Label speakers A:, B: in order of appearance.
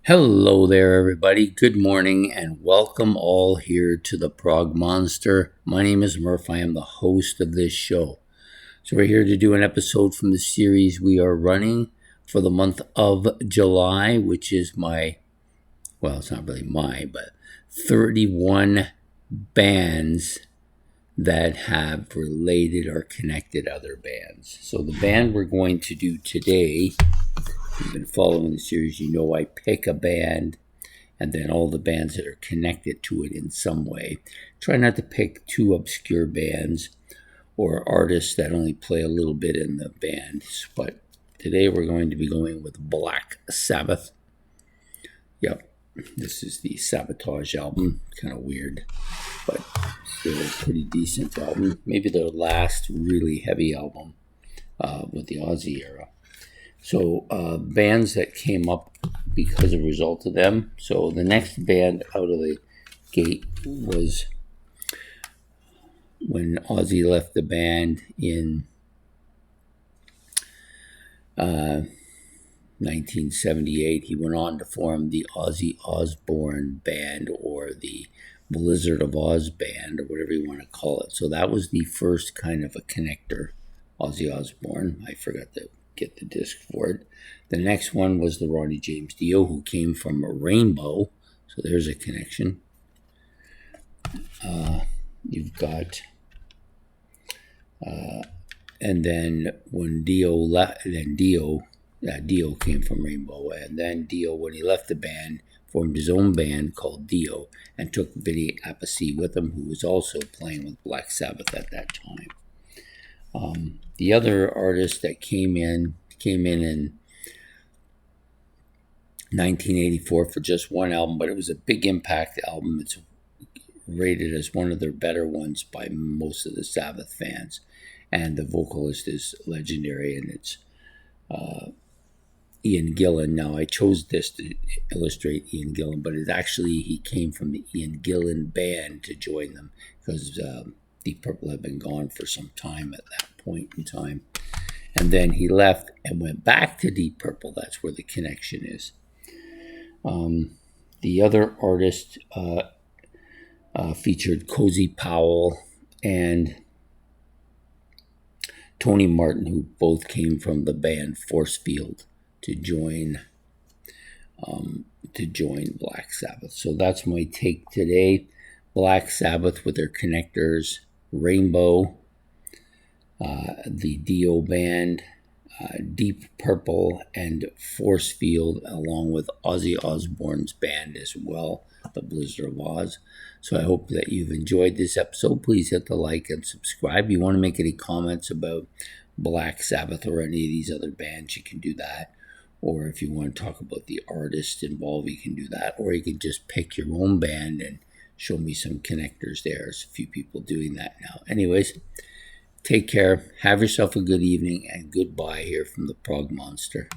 A: Hello there, everybody. Good morning, and welcome all here to the Prog Monster. My name is Murph. I am the host of this show. So, we're here to do an episode from the series we are running for the month of July, which is it's not really but 31 bands that have related or connected other bands. So, the band we're going to do today, if you've been following the series, you know I pick a band and then all the bands that are connected to it in some way. Try not to pick too obscure bands or artists that only play a little bit in the band. But today we're going to be going with Black Sabbath. Yep, this is the Sabotage album. Kind of weird, but still a pretty decent album. Maybe their last really heavy album with the Aussie era. So bands that came up because of a result of them. So the next band out of the gate was when Ozzy left the band in 1978. He went on to form the Ozzy Osbourne Band, or the Blizzard of Oz Band, or whatever you want to call it. So that was the first kind of a connector, Ozzy Osbourne. I forgot to get the disc for it. The next one was the Ronnie James Dio, who came from Rainbow. So there's a connection. You've got, and then when Dio left, Dio came from Rainbow, and then Dio, when he left the band, formed his own band called Dio, and took Vinny Appice with him, who was also playing with Black Sabbath at that time. The other artist that came in in 1984 for just one album, but it was a big impact album. It's rated as one of their better ones by most of the Sabbath fans, and the vocalist is legendary, and it's Ian Gillan. Now, I chose this to illustrate Ian Gillan, but it actually, he came from the Ian Gillan Band to join them, because Deep Purple had been gone for some time at that point in time. And then he left and went back to Deep Purple. That's where the connection is. The other artist featured Cozy Powell and Tony Martin, who both came from the band Force Field to join Black Sabbath. So that's my take today. Black Sabbath with their connectors, Rainbow, the Dio Band, Deep Purple, and Force Field, along with Ozzy Osbourne's band as well, the Blizzard of Oz. So I hope that you've enjoyed this episode. Please hit the like and subscribe. If you want to make any comments about Black Sabbath or any of these other bands, you can do that. Or if you want to talk about the artist involved, you can do that. Or you can just pick your own band and show me some connectors there. There's a few people doing that now. Anyways, take care. Have yourself a good evening, and goodbye here from the Prog Monster.